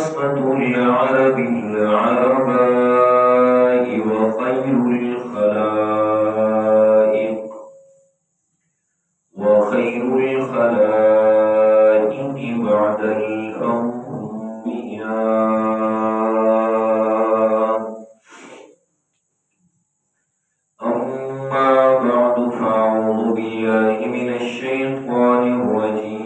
وعصمة العرب العرباء وخير الخلائق بعد الأنبياء. أما بعد فأعوذ بالله من الشيطان الرجيم.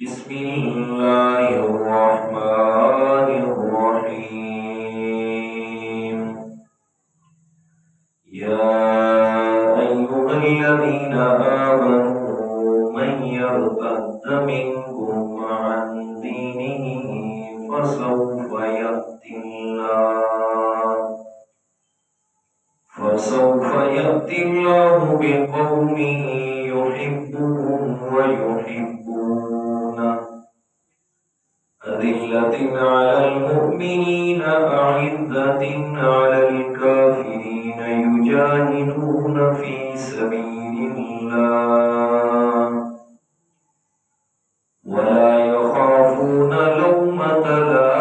بسم الله الرحمن الرحيم. يا أيها الذين آمنوا من يرتد منكم عن دينه فسوف يأتي الله بقوم يحبهم ويحبونه أذلة على المؤمنين أعزة على الكافرين يجاهدون في سبيل الله ولا يخافون لومة لائم.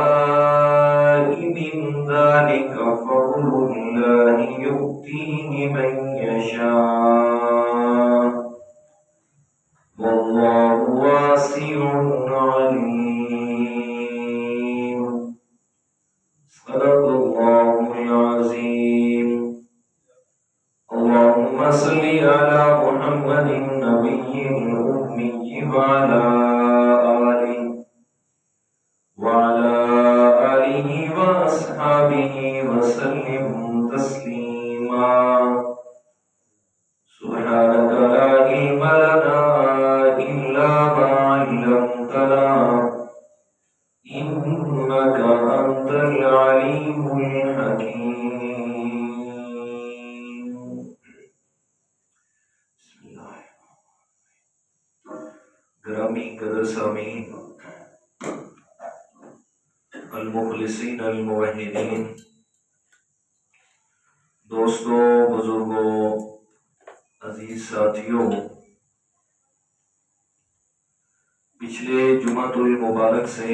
ذلك فضل الله يؤتيه من يشاء والله واسع عليم. صدق الله العظيم. اللهم صل على محمد النبي الأمي وعلى آله وأصحابه وسلم تسليما. سبحانك لا علم لنا إلا ما علمتنا إنك أنت العليم الحكيم. بسم الله. گرامی قدر سامعین، المخلصین الموحدین، دوستوں، بزرگوں، عزیز ساتھیوں، پچھلے جمعۃ المبارک سے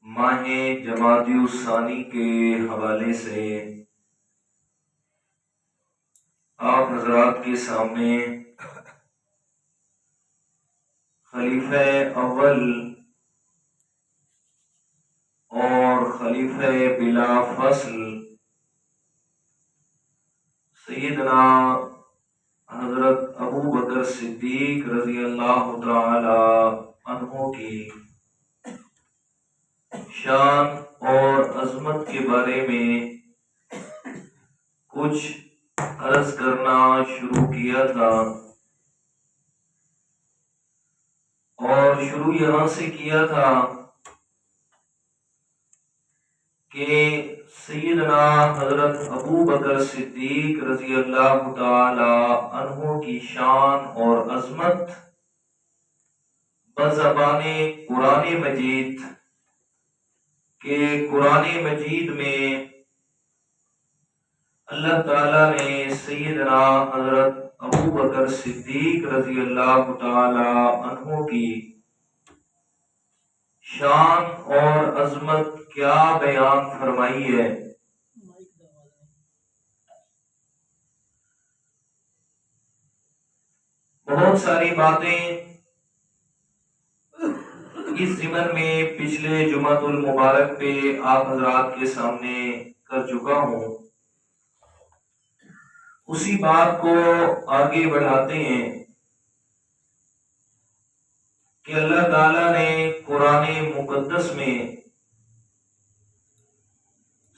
ماہ جمادی الثانی کے حوالے سے آپ حضرات کے سامنے خلیفہ اول اور خلیفہ بلا فصل سیدنا حضرت ابو بکر صدیق رضی اللہ تعالی عنہ کی شان اور عظمت کے بارے میں کچھ عرض کرنا شروع کیا تھا، اور شروع یہاں سے کیا تھا کہ سیدنا حضرت ابو بکر صدیق رضی اللہ تعالی عنہ کی شان اور عظمت بزبان قرآن مجید کہ قرآن مجید میں اللہ تعالیٰ نے سیدنا حضرت ابو بکر صدیق رضی اللہ تعالی عنہ کی شان اور عظمت کیا بیان فرمائی ہے. بہت ساری باتیں اس ضمن میں پچھلے جمعۃ المبارک پہ آپ حضرات کے سامنے کر چکا ہوں. اسی بات کو آگے بڑھاتے ہیں کہ اللہ تعالیٰ نے قرآن مقدس میں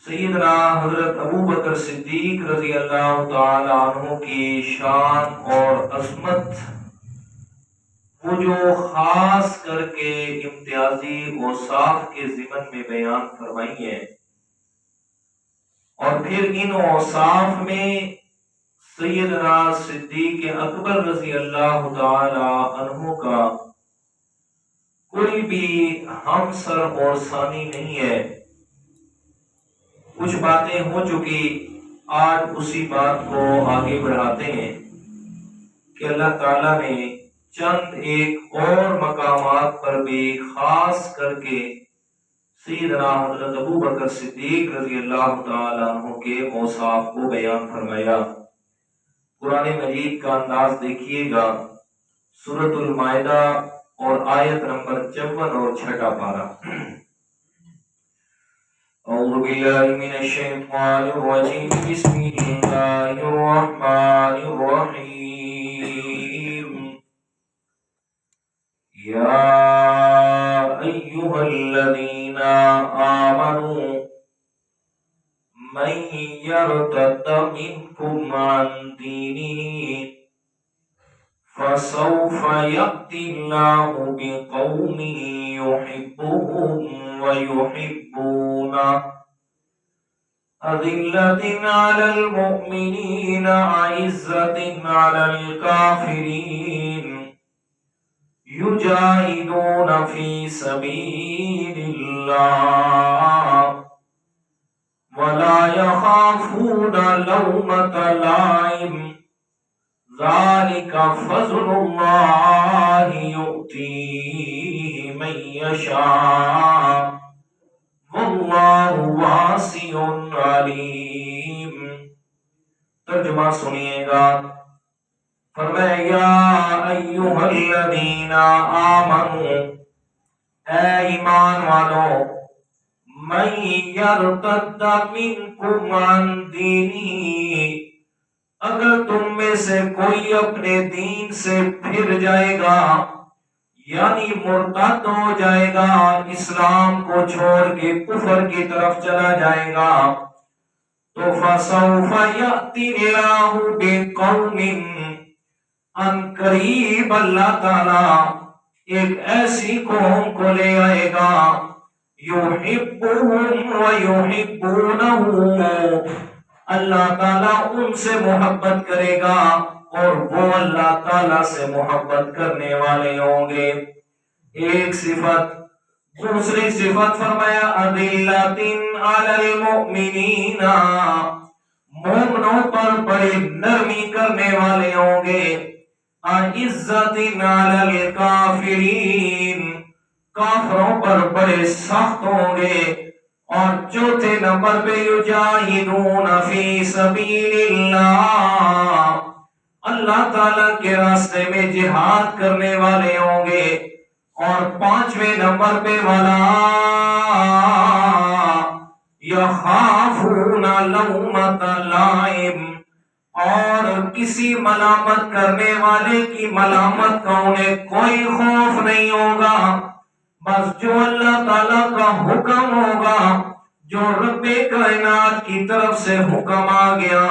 سیدنا حضرت ابو بکر صدیق رضی اللہ تعالی عنہ کی شان اور عظمت وہ جو خاص کر کے امتیازی اوصاف کے ضمن میں بیان فرمائی ہے، اور پھر ان اوصاف میں سیدنا صدیق اکبر رضی اللہ تعالی عنہ کا کوئی بھی ہمسر اور ثانی نہیں ہے. کچھ باتیں ہو چکی، آج اسی بات کو آگے بڑھاتے ہیں کہ اللہ تعالیٰ نے چند ایک اور مقامات پر بھی خاص کر کے سیدنا حضرت ابو بکر صدیق رضی اللہ تعالیٰ عنہ کے اوصاف کو بیان فرمایا۔ قرآن مجید کا انداز دیکھیے گا، سورۃ المائدہ اور آیت نمبر 54 اور 6 پارہ۔ اعوذ باللہ من الشیطان الرجیم، بسم اللہ الرحمن الرحیم۔ یا ایہا الذین آمنوا من یرتد منکم عن دینہ فسوف یأتی اللہ بقوم یحبهم ویحبونہ أذلة على المؤمنين أعزة على الكافرين يجاهدون في سبيل الله ولا يخافون لومة لائم ذلك فضل الله يؤتيه من يشاء واللہ واسع علیم۔ ترجمہ سنیے گا، فرمایا یا ایہا الذین آمنوا، اے ایمان والو، من یرتد منکم عن دینہ، اگر تم میں سے کوئی اپنے دین سے پھر جائے گا، یعنی مرتد ہو جائے گا، اسلام کو چھوڑ کے کفر کی طرف چلا جائے گا، تو فسوف یأتی اللہ بقوم، ان قریب اللہ تعالی ایک ایسی قوم کو لے آئے گا، یحبهم ویحبونہ، اللہ تعالی ان سے محبت کرے گا اور وہ اللہ تعالیٰ سے محبت کرنے والے ہوں گے۔ ایک صفت۔ دوسری صفت فرمایا اذلۃ علی المؤمنین، مومنوں پر بڑی نرمی کرنے والے ہوں گے۔ اعزۃ علی الکافرین، کافروں پر بڑے سخت ہوں گے۔ اور چوتھے نمبر پہ یجاہدون فی سبیل اللہ، اللہ تعالیٰ کے راستے میں جہاد کرنے والے ہوں گے۔ اور پانچویں نمبر پہ ولا یخافون لومۃ لائم، اور کسی ملامت کرنے والے کی ملامت کا انہیں کوئی خوف نہیں ہوگا، بس جو اللہ تعالیٰ کا حکم ہوگا، جو رب کائنات کی طرف سے حکم آ گیا،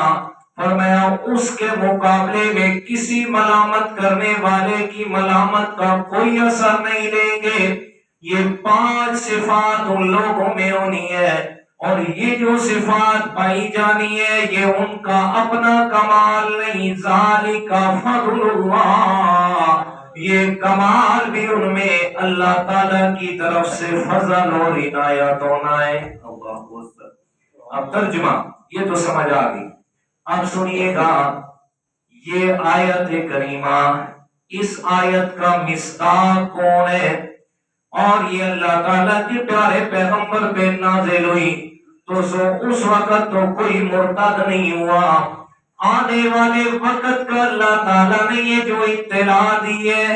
فرمایا اس کے مقابلے میں کسی ملامت کرنے والے کی ملامت کا کوئی اثر نہیں لیں گے۔ یہ 5 صفات ان لوگوں میں ہونی ہے، اور یہ جو صفات پائی جانی ہے یہ ان کا اپنا کمال نہیں، ذالک فضل اللہ، یہ کمال بھی ان میں اللہ تعالیٰ کی طرف سے فضل اور عنایت ہونا ہے۔ اللہ اکبر۔ اب ترجمہ یہ تو سمجھ آ گئی، اب سنیے گا یہ آیت کریمہ، اس آیت کا مصداق کون ہے، اور یہ اللہ تعالیٰ کے پیارے پیغمبر پہ نازل ہوئی تو اس وقت تو کوئی مرتد نہیں ہوا، آنے والے وقت کا اللہ تعالیٰ نے یہ جو اطلاع دی ہے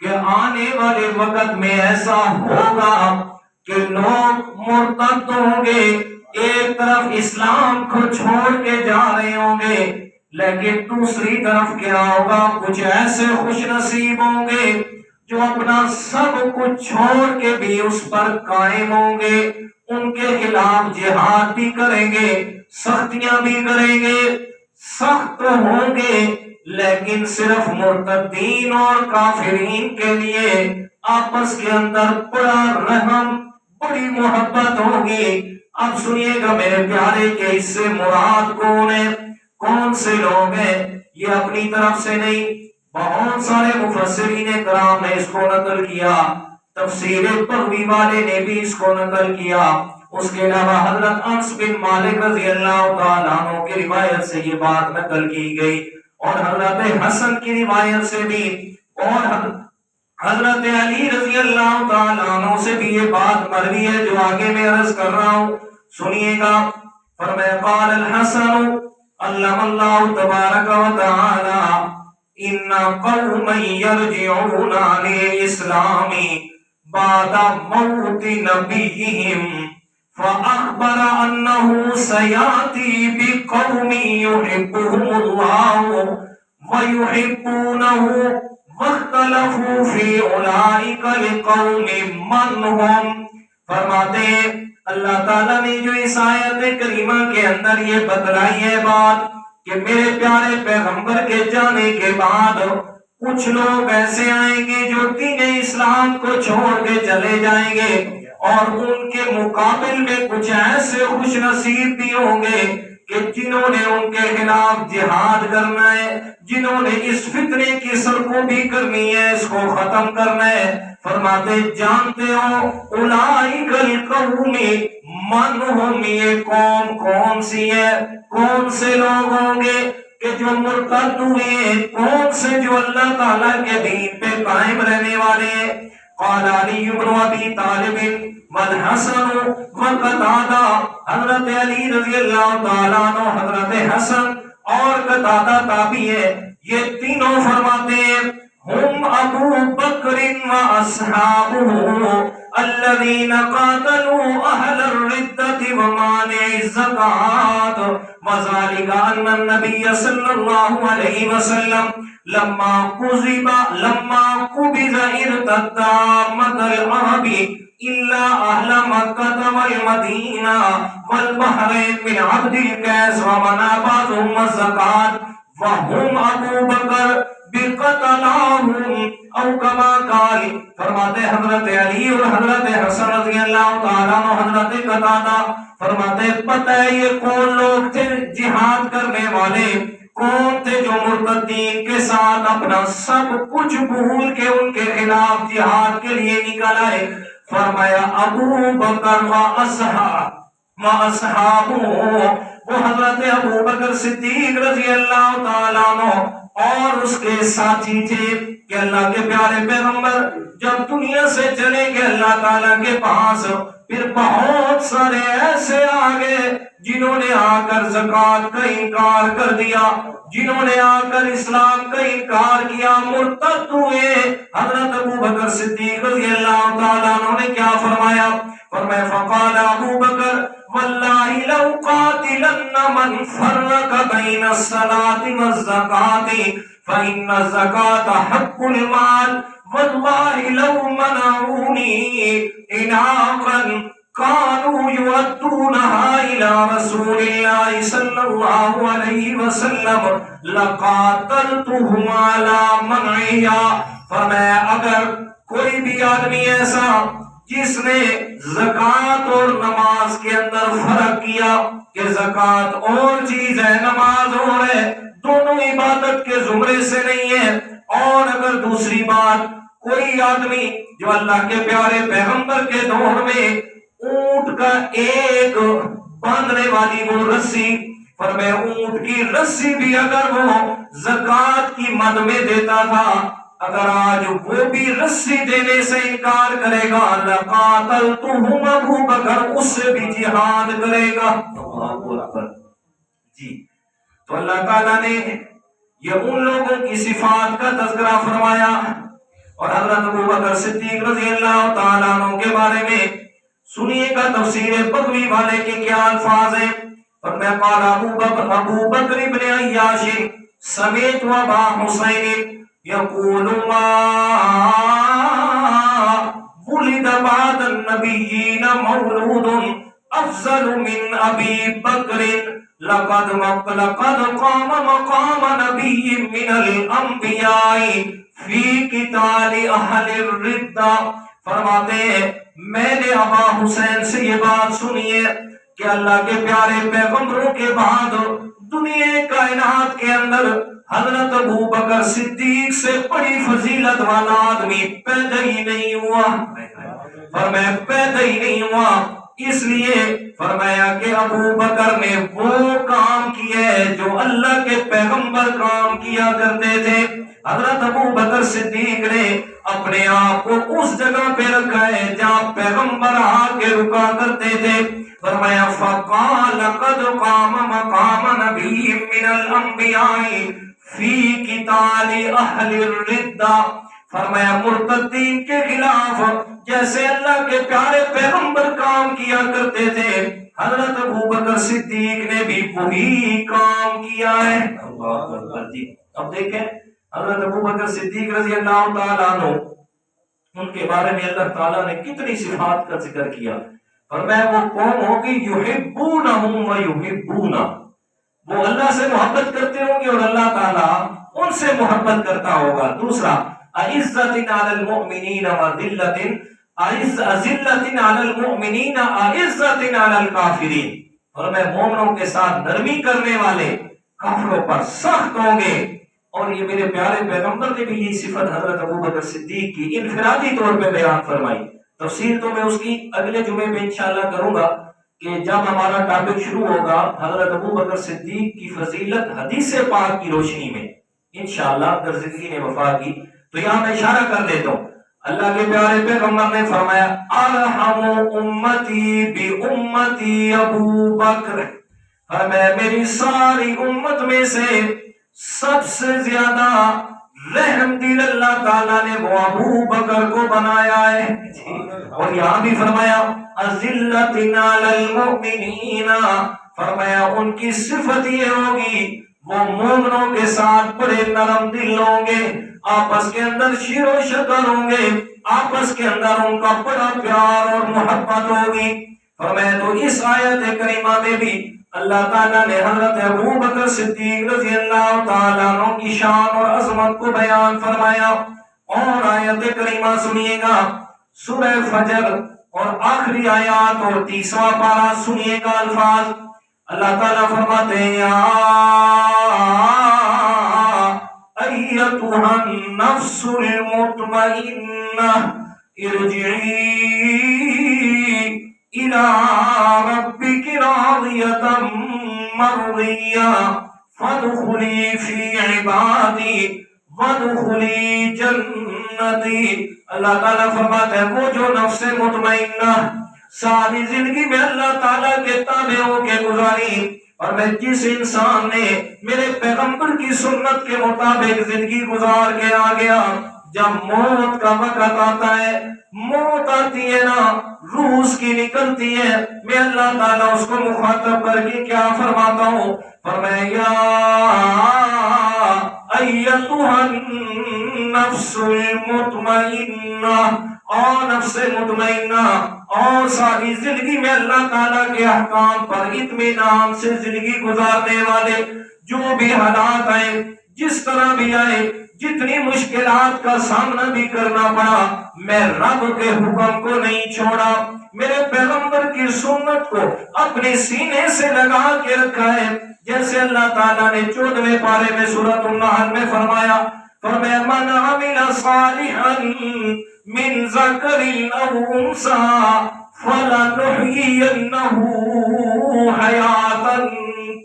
کہ آنے والے وقت میں ایسا ہوگا کہ لوگ مرتد ہوں گے، ایک طرف اسلام کو چھوڑ کے جا رہے ہوں گے، لیکن دوسری طرف کیا ہوگا، کچھ ایسے خوش نصیب ہوں گے جو اپنا سب کچھ چھوڑ کے بھی اس پر قائم ہوں گے، ان کے خلاف جہاد بھی کریں گے، سختیاں بھی کریں گے، سخت ہوں گے، لیکن صرف مرتدین اور کافرین کے لیے آپس کے اندر بڑا رحم، بڑی محبت ہوگی۔ اب سنیے گا میرے پیارے کہ اس سے مراد کون ہے، کون سے لوگ ہیں، یہ اپنی طرف سے نہیں، بہت سارے مفسرین کرام نے اس کو نقل کیا، تفسیر بغوی والے نے بھی اس کو نقل کیا، اس کے علاوہ حضرت انس بن مالک رضی اللہ تعالیٰ عنہ کی روایت سے یہ بات نقل کی گئی، اور حضرت حسن کی روایت سے بھی اور حضرت علی رضی اللہ تعالیٰ عنہ سے بھی یہ بات مروی ہے جو آگے میں عرض کر رہا ہوں، سنیے گا۔ فرمایا قال الحسن علم اللہ تبارک و تعالی ان قوما یرجعون عن الاسلام بعد موت نبیہم فأخبر انه سیاتی بقوم یحبهم اللہ ویحبونه مختلفوا فی اولئک لقوم من هم۔ فرماتے ہیں اللہ تعالیٰ نے جو اس آیت کریمہ کے اندر یہ بتلائی ہے بات کہ میرے پیارے پیغمبر کے جانے کے بعد کچھ لوگ ایسے آئیں گے جو دین اسلام کو چھوڑ کے چلے جائیں گے، اور ان کے مقابل میں کچھ ایسے خوش نصیب بھی ہوں گے کہ جنہوں نے ان کے خلاف جہاد کرنا ہے، جنہوں نے اس فتنے کی سرکوبی کرنی ہے، اس کو ختم کرنا ہے۔ فرماتے جانتے ہو اولئک القوم من ہم، یہ قوم کون سی ہے، کون سے لوگ ہوں گے کہ جو مرتد ہوئے، کون سے جو اللہ تعالیٰ کے دین پہ قائم رہنے والے ہیں۔ قال علی بن ابی طالب والحسن وقتادہ، حضرت علی رضی اللہ تعالیٰ عنہ، حضرت حسن اور قتادہ تابعی ہے، یہ تینوں فرماتے ہیں ہم ابو بکر و اصحابہ الذین قاتلوا اہل الردۃ ومانع الزکاۃ وذلک ان النبی صلی اللہ علیہ وسلم لما قبض ارتد عامة العرب الا اہل مکہ والمدینہ والبحرین من عبد القیس ومنع بعضهم الزکاۃ وهم ابو بکر بقتلاهم او کما قال۔ فرماتے حضرت علی اور حضرت حسن رضی اللہ تعالیٰ عنہ، حضرت قتادہ فرماتے پتہ ہے یہ کون لوگ تھے جہاد کرنے والے، کون تھے جو مرتدین کے ساتھ اپنا سب کچھ بھول کے ان کے خلاف جہاد کے لیے نکل آئے۔ فرمایا ابو بکر و اصحابہ، وہ حضرت ابو بکر صدیق رضی اللہ تعالیٰ عنہ اور اس کے ساتھی تھے کہ اللہ کے پیارے پیغمبر جب دنیا سے چلے گئے اللہ تعالیٰ کے پاس، پھر بہت سارے ایسے آگے جنہوں نے آ کر زکوٰۃ کا انکار کر دیا، جنہوں نے آ کر اسلام کا انکار کیا، مرتد ہوئے۔ حضرت ابو بکر صدیق رضی اللہ تعالیٰ عنہ نے کیا فرمایا؟ فرمایا فقال ابو بکر واللہ لو قاتلن من فرق بین الصلاة والزکاة فإن الزکاة حق المال واللہ لو منعونی انعاقا كانوا يؤدونها إلى رسول الله صلى الله عليه وسلم لقاتلتهم على منعها۔ فرمایا اگر کوئی بھی آدمی ایسا جس نے زکوٰۃ اور نماز کے اندر فرق کیا کہ زکوٰۃ اور چیز ہے، نماز اور ہے، دونوں عبادت کے زمرے سے نہیں ہے، اور اگر دوسری بات کوئی آدمی جو اللہ کے پیارے پیغمبر کے دور میں اونٹ کا ایک باندھنے والی وہ رسی، فرمایا اونٹ کی رسی بھی اگر وہ زکوٰۃ کی مد میں دیتا تھا، اگر آج وہ بھی رسی دینے سے انکار کرے گا لقاتلتہم، ابو بکر اس سے بھی جہاد کرے گا۔ جی تو اللہ تعالیٰ نے یہ ان لوگوں کی صفات کا تذکرہ فرمایا، اور حضرت ابو بکر صدیق رضی اللہ تعالیٰ عنہ کے بارے میں سنیے گا تفسیر بغوی والے کے کیا الفاظ ہیں۔ فرمایا قال ابو بکر ابن عیاش سمعت ابا حسین یقول ما ولد بعد النبیین مولود افضل من ابی بکر لقد قام مقام نبی من الانبیاء فی قتال اہل الردہ۔ فرماتے ہیں میں نے ابا حسین سے یہ بات سنی ہے کہ اللہ کے پیارے پیغمبروں کے بعد دنیا کائنات کے اندر حضرت ابو بکر صدیق سے بڑی فضیلت والا آدمی پیدا ہی نہیں ہوا، اور میں پیدا ہی نہیں ہوا اس لیے فرمایا کہ ابو بکر نے وہ کام کیا ہے جو اللہ کے پیغمبر کام کیا کرتے تھے۔ حضرت ابو بکر صدیق نے اپنے آپ کو اس جگہ پہ رکھا ہے جہاں پیغمبر آ کے رکا کرتے تھے۔ فرمایا فقال قد قام مقام نبی من الانبیاء فی قتال اہل الردہ، فرمایا مرتدین کے خلاف جیسے اللہ کے پیارے پیغمبر کام کیا کرتے تھے، حضرت ابو بکر صدیق نے بھی وہی کام کیا ہے۔ اللہ اکبر جی۔ اب دیکھیں حضرت ابو بکر صدیق رضی اللہ تعالیٰ عنہ، ان کے بارے میں اللہ تعالیٰ نے کتنی صفات کا ذکر کیا۔ فرمایا وہ قوم ہوگی یحبونہم و یحبونا، وہ اللہ سے محبت کرتے ہوں گے اور اللہ تعالیٰ ان سے محبت کرتا ہوگا۔ دوسرا اعزت علی المؤمنین وذلت اذلت علی المؤمنین اعزت علی الکافرین، اور میں مومنوں کے ساتھ نرمی کرنے والے، کافروں پر سخت ہوں گے۔ اور یہ میرے پیارے پیغمبر نے بھی یہ صفت حضرت ابو بکر صدیق کی انفرادی طور پہ بیان فرمائی۔ تفسیر تو میں اس کی اگلے جمعے میں انشاءاللہ کروں گا کہ جب ہمارا ٹاپک شروع ہوگا حضرت ابو بکر صدیق کی فضیلت حدیث پاک کی روشنی میں انشاءاللہ اگر زندگی نے وفا کی تو یہاں میں اشارہ کر دیتا ہوں۔ اللہ کے پیارے پیغمبر نے فرمایا ارحم امتی بی امتی ابو بکر، فرمایا میری ساری امت میں سے سب سے زیادہ رحم دل اللہ تعالیٰ نے وہ ابو بکر کو بنایا ہے۔ اور یہاں بھی فرمایا اذلت علی المؤمنین، فرمایا ان کی صفت یہ ہوگی وہ مومنوں کے ساتھ بڑے نرم دل ہوں گے، آپس کے اندر شیر و شکر ہوں گے، آپس کے اندر ان کا بڑا پیار اور محبت ہوگی۔ فرمایا تو اس آیت کریمہ میں بھی اللہ تعالیٰ نے حضرت ابو بکر صدیق رضی اللہ تعالیٰ عنہ کی شان اور عظمت کو بیان فرمایا۔ اور آیت کریمہ سنیے گا سورہ فجر اور آخری آیات اور 30واں پارہ سنیے گا الفاظ۔ اللہ تعالیٰ فرماتے ہیں یا ایتھا النفس المطمئنہ ارجعی الی ربک راضیۃ مرضیہ فادخلی فی عبادی وادخلی جنتی۔ اللہ تعالیٰ فرماتا ہے وہ جو نفس مطمئنہ ساری زندگی میں اللہ تعالیٰ کے تابع ہو کے گزاری، اور میں جس انسان نے میرے پیغمبر کی سنت کے مطابق زندگی گزار کے آ گیا، جب موت کا وقت آتا ہے، موت آتی ہے نا، روح اس کی نکلتی ہے، میں اللہ تعالیٰ اس کو مخاطب کر کے کیا فرماتا ہوں؟ فرمایا یا ایتھا النفس المطمئنہ، اور نفس مطمئنہ، اور ساری زندگی میں اللہ تعالیٰ کے احکام پر اطمینان سے زندگی گزارنے والے، جو بھی حالات آئے، جس طرح بھی آئے، جتنی مشکلات کا سامنا بھی کرنا پڑا، میں رب کے حکم کو نہیں چھوڑا، میرے پیغمبر کی سنت کو اپنے سینے سے لگا کے رکھا ہے۔ جیسے اللہ تعالیٰ نے 14ویں پارے میں سورۃ النحل میں فرمایا من عمل صالحا من ذکر او انثی فلنحیینہ حیاتا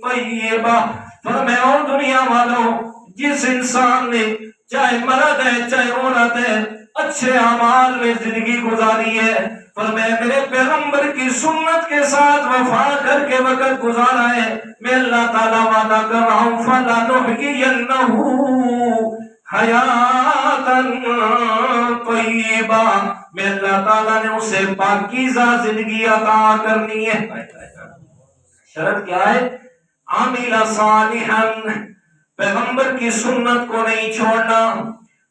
طیبہ، فرمایا او دنیا والوں، جس انسان نے چاہے مرد ہے چاہے عورت ہے اچھے اعمال میں زندگی گزاری ہے، فرمایا میرے پیغمبر کی سنت کے ساتھ وفا کر کے وقت گزارا ہے، میں اللہ تعالیٰ وعدہ کر رہا ہوں فَلَنُحْيِيَنَّهُ حَيَاتًا طَيِّبًا، میں اللہ تعالیٰ نے اسے پاکیزہ زندگی عطا کرنی ہے۔ شرط کیا ہے؟ عامل صالحا، پیغمبر کی سنت کو نہیں چھوڑنا،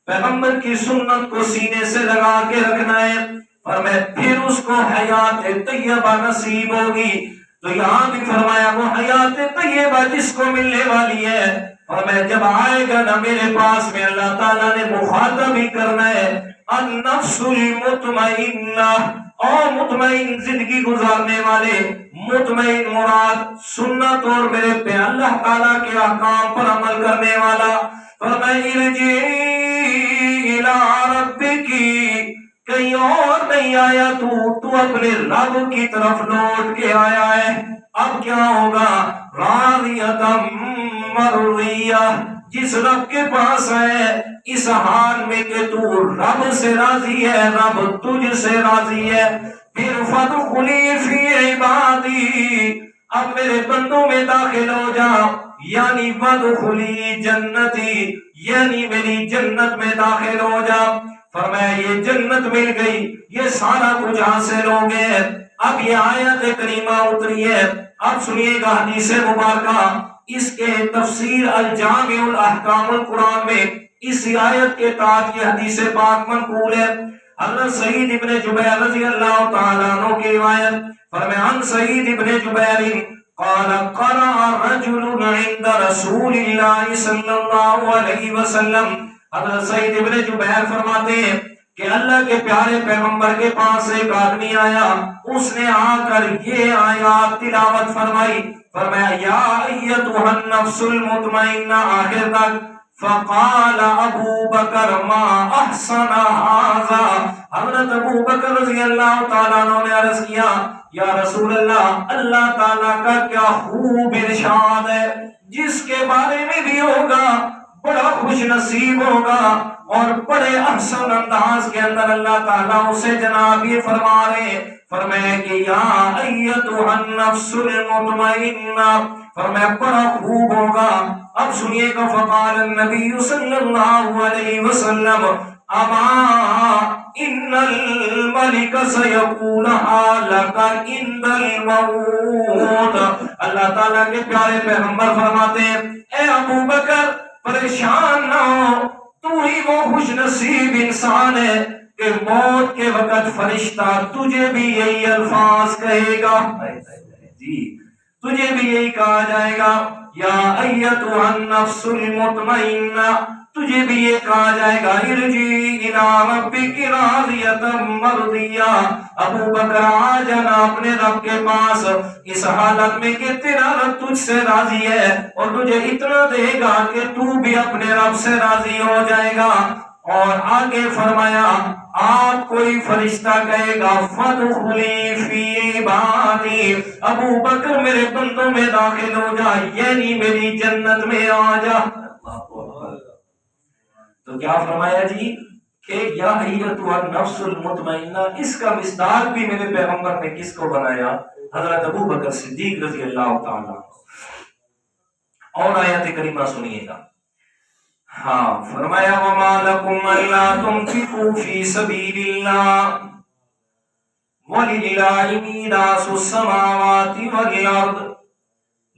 پیغمبر کی سنت کو سینے سے لگا کے رکھنا ہے، اور میں پھر اس کو حیات طیبہ نصیب ہوگی۔ تو یہاں بھی فرمایا وہ حیات طیبہ جس کو ملنے والی ہے، اور میں جب آئے گا نا میرے پاس میں اللہ تعالیٰ نے مخاطب ہی کرنا ہے النفس المطمئنہ، اور مطمئن زندگی گزارنے والے، مطمئن مراد سنت اور میرے پہ اللہ تعالیٰ کے احکام پر عمل کرنے والا۔ فرمایا ارجعی الی ربکی کہیں اور نہیں آیا، تو اپنے رب کی طرف لوٹ کے آیا ہے۔ اب کیا ہوگا؟ راضیۃ مرضیہ، جس رب کے پاس ہے اس حال میں کہ تو رب سے راضی ہے، رب تجھ سے راضی ہے، پھر فادخلی فی عبادی، اب میرے بندوں میں داخل ہو جا، یعنی فادخلی جنتی، یعنی میری جنت میں داخل ہو جا۔ فرمایا یہ جنت مل گئی، یہ سارا کچھ حاصل ہو گیا۔ اب یہ آیت کریمہ اتری ہے، اب سنیے گا حدیث مبارکہ، اس کے تفسیر الجامع الاحکام القرآن میں اس آیت کے تحت یہ حدیث پاک منقول ہے۔ حضرت سعید ابن جبیر رضی اللہ تعالیٰ عنہ کی روایت، فرمایا عن سعید ابن جبیر قال قرأ رجل عند رسول اللہ صلی اللہ علیہ وسلم، حضرت سعید ابن جبیر فرماتے ہیں کہ اللہ کے پیارے پیغمبر کے پاس ایک آدمی آیا، اس نے آ کر یہ آیات تلاوت فرمائی، فرمایا یا ایتھا النفس المطمئنہ آخر تک، فقال ابو بکر ما احسن ھذا، حضرت ابو بکر رضی اللہ تعالیٰ عنہ نے عرض کیا یا رسول اللہ، اللہ تعالیٰ کا کیا خوب ارشاد ہے، جس کے بارے میں بھی ہوگا بڑا خوش نصیب ہوگا، اور بڑے احسن انداز کے اندر اللہ تعالیٰ اسے جناب یہ فرما رہے، فرمایا کہ یا ایتھا النفس المطمئنہ، فرمایا بڑا خوب ہوگا۔ اب سنیے گا، فقال النبی صلی اللہ علیہ وسلم اما ان الملک سیقولها لک عند الموت، اللہ تعالیٰ کے پیارے پیغمبر فرماتے ہیں اے ابو بکر پریشان نہ ہو، تو ہی وہ خوش نصیب انسان ہے کہ موت کے وقت فرشتہ تجھے بھی یہی الفاظ کہے گا، جی تجھے بھی یہی کہا جائے گا یا ایتھا النفس المطمئنہ، تجھے بھی یہ کہا جائے گا ارجعی الی ربک راضیۃ مرضیہ، ابو بکر آ جانا اپنے رب کے پاس اس حالت میں کہ تیرا رب تجھ سے راضی ہے، اور تجھے اتنا دے گا کہ تو بھی اپنے رب سے راضی ہو جائے گا۔ اور آگے فرمایا آپ کوئی فرشتہ کہے گا فادخلی فی عبادی، ابو بکر میرے بندوں میں داخل ہو جا، یعنی میری جنت میں آ جا۔ تو کیا فرمایا جی کہ یا ایتھا النفس المطمئنہ، اس کا مصداق بھی میرے پیغمبر نے کس کو بنایا؟ حضرت ابو بکر صدیق رضی اللہ تعالیٰ۔ اور آیت کریمہ سنیے گا، ہاں فرمایا وما لکم الا تنفقوا فی سبیل اللہ وللہ میراث السماوات والارض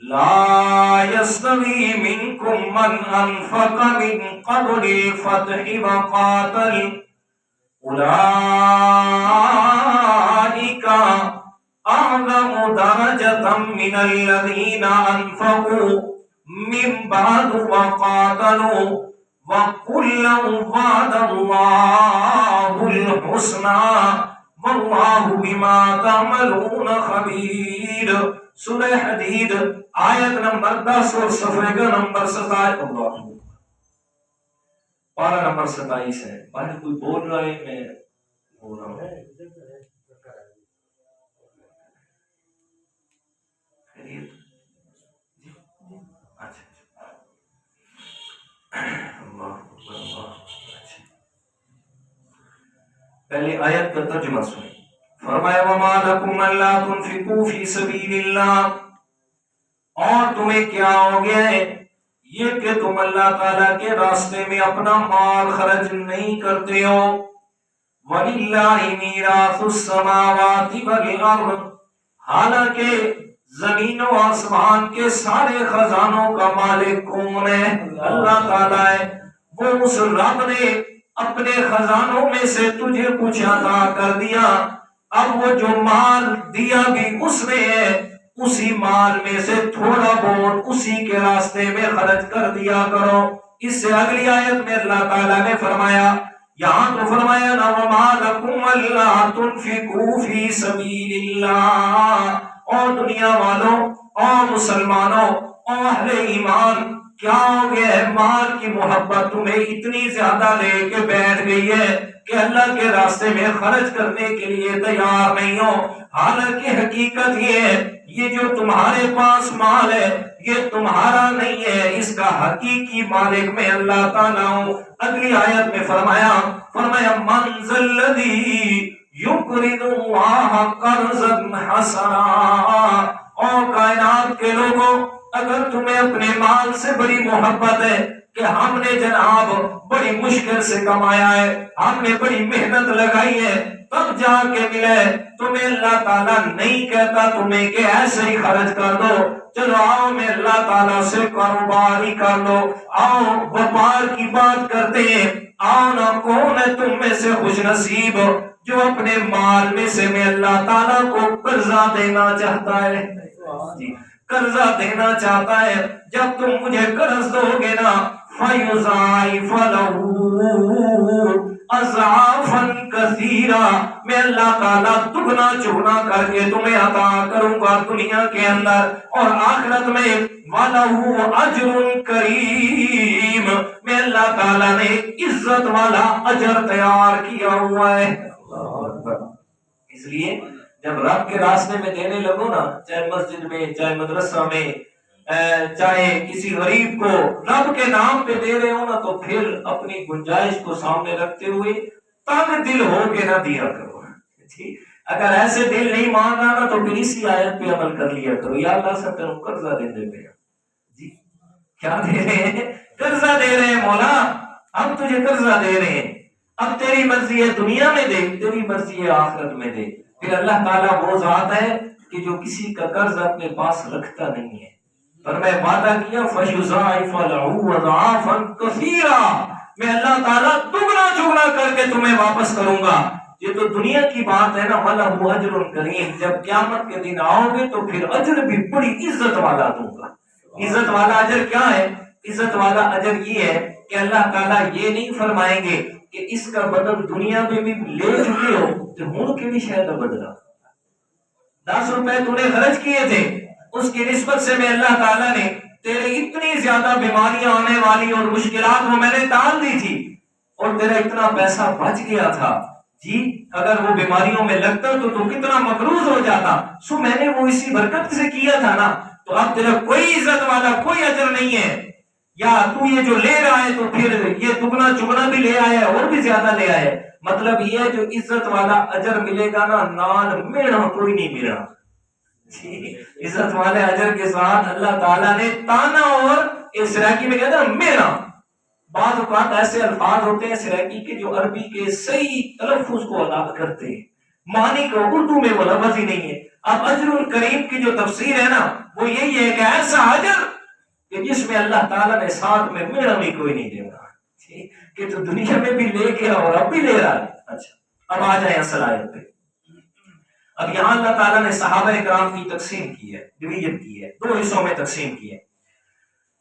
لا يستوي منكم من انفق من قبل الفتح وقاتل اولئک اعظم درجة من الذين انفقوا من بعد وقاتلوا وَكُلًّا وَعَدَ اللَّهُ الْحُسْنَى وَاللَّهُ بِمَا تَعْمَلُونَ خَبِيرٌ۔ سورہ حدید آیت نمبر 10 اور صفحے کا نمبر 27، اللہ پارہ نمبر 27 ہے۔ باہر کوئی بول رہا ہے، میں بول رہا ہوں۔ پہلے آیت کا ترجمہ سنیں۔ فرمایا وما لکم الا تنفقوا فی سبیل اللہ، اور تمہیں کیا ہو گیا ہے یہ کہ تم اللہ تعالیٰ کے راستے میں اپنا مال خرچ نہیں کرتے ہو۔ وَلِلَّهِ مِيرَاثُ السَّمَاوَاتِ وَالْأَرْضِ، حالانکہ زمین و آسمان کے سارے خزانوں کا مالک کون ہے؟ اللہ تعالیٰ ہے۔ وہ اس رب نے اپنے خزانوں میں سے تجھے کچھ عطا کر دیا، اب وہ جو مال دیا بھی اس نے ہے، اسی مال میں سے تھوڑا بہت اسی کے راستے میں خرچ کر دیا کرو۔ اس سے اگلی آیت میں اللہ تعالیٰ نے فرمایا، یہاں تو فرمایا نا وَمَا لَكُمْ أَلَّا تُنْفِقُوا فِي سَبِيلِ اللَّهِ، اور دنیا والوں اور مسلمانوں اور اہل ایمان، کیا ہو گیا ہے؟ مال کی محبت تمہیں اتنی زیادہ لے کے بیٹھ گئی ہے کہ اللہ کے راستے میں خرچ کرنے کے لیے تیار نہیں ہو۔ حالانکہ حقیقت یہ ہے، یہ جو تمہارے پاس مال ہے یہ تمہارا نہیں ہے، اس کا حقیقی مالک میں اللہ تعالیٰ ہوں۔ اگلی آیت میں فرمایا من ذا الذی یقرض اللہ قرضا حسنا۔ اور کائنات کے لوگوں، اگر تمہیں اپنے مال سے بڑی محبت ہے کہ ہم نے جناب بڑی مشکل سے کمایا ہے، ہم نے بڑی محنت لگائی ہے تب جا کے ملے، تمہیں اللہ تعالیٰ نہیں کہتا تمہیں کہ ایسے ہی خرچ کر دو، چلو آؤ میں اللہ تعالیٰ سے کاروبار ہی کر لو، آؤ وپار کی بات کرتے ہیں، آؤ نا کون ہے تم میں سے خوش نصیب جو اپنے مال میں سے میں اللہ تعالیٰ کو قرضہ دینا چاہتا ہے، قرضہ دینا چاہتا ہے۔ جب تم مجھے قرض دو گے نا فَيُضَاعِفَ لَهُ اضعافا کثیرا، میں اللہ تعالیٰ دگنا چگنا کر کے تمہیں عطا کروں گا دنیا کے اندر اور آخرت میں۔ وَلَهُ أَجْرٌ کریم، میں اللہ تعالیٰ نے عزت والا اجر تیار کیا ہوا ہے۔ اس لیے جب رب کے راستے میں دینے لگو نا، چاہے مسجد میں، چاہے مدرسہ میں، چاہے کسی غریب کو رب کے نام پہ دے رہے ہو نا، تو پھر اپنی گنجائش کو سامنے رکھتے ہوئے تنگ دل ہو کے نہ دیا کرو۔ اگر ایسے دل نہیں مان رہا نا تو پھر اسی آیت پہ عمل کر لیا کرو، یا اللہ سے تم قرضہ دے دے پہ، جی کیا دے رہے ہیں؟ قرضہ دے رہے ہیں مولا، ہم تجھے قرضہ دے رہے ہیں، اب تیری مرضی ہے دنیا میں دے، تیری مرضی ہے آخرت میں دے۔ پھر اللہ تعالیٰ وہ ذات ہے کہ جو کسی کا قرض اپنے پاس رکھتا نہیں ہے، پر میں وعدہ کیا فَيُضَاعِفَ لَهُ أَضْعَافًا كَثِيرًا، میں اللہ تعالیٰ دگنا چگنا کر کے تمہیں واپس کروں گا۔ یہ تو دنیا کی بات ہے نا، وَلَهُ أَجْرٌ کریم، جب قیامت کے دن آؤ گے تو پھر اجر بھی بڑی عزت والا دوں گا۔ عزت والا اجر کیا ہے؟ عزت والا اجر یہ ہے کہ اللہ تعالیٰ یہ نہیں فرمائیں گے کہ اس کا بدل دنیا میں بھی لے چکے ہو تو ہوں کے بھی شاید بدلا 10 روپے تو نے خرچ کیے تھے، اس کی نسبت سے میں اللہ تعالیٰ نے تیرے اتنی زیادہ بیماریاں آنے والی اور مشکلات وہ میں نے ٹال دی تھی اور تیرا اتنا پیسہ بچ گیا تھا، جی اگر وہ بیماریوں میں لگتا تو کتنا مقروض ہو جاتا، سو میں نے وہ اسی برکت سے کیا تھا نا، تو اب تیرا کوئی عزت والا کوئی اجر نہیں ہے، یا تو یہ جو لے رہا ہے تو پھر یہ دگنا چگنا بھی لے آیا اور بھی زیادہ لے آئے۔ مطلب یہ جو عزت والا اجر ملے گا نا، نان میڑا کوئی نہیں ملا، عزت والے اجر کے ساتھ اللہ تعالیٰ نے تانا اور سراکی میں کہتا ہے میرا۔ بعض اوقات ایسے الفاظ ہوتے ہیں سراکی کے جو عربی کے صحیح تلفظ کو ادا کرتے ہیں، معنی کو اردو میں وہ لفظ ہی نہیں ہے۔ اب اجر الکریم کی جو تفسیر ہے نا وہ یہی ہے کہ ایسا اجر کہ جس میں اللہ تعالیٰ نے ساتھ میں میرا بھی کوئی نہیں دے رہا، کہ تو دنیا میں بھی لے گیا اور اب بھی لے رہا ہے۔ اچھا اب آ جائیں اصل آیت پہ۔ اب یہاں اللہ تعالیٰ نے صحابہ اکرام کی تقسیم کی ہے، ڈویژن کی ہے، 2 حصوں میں تقسیم کی ہے۔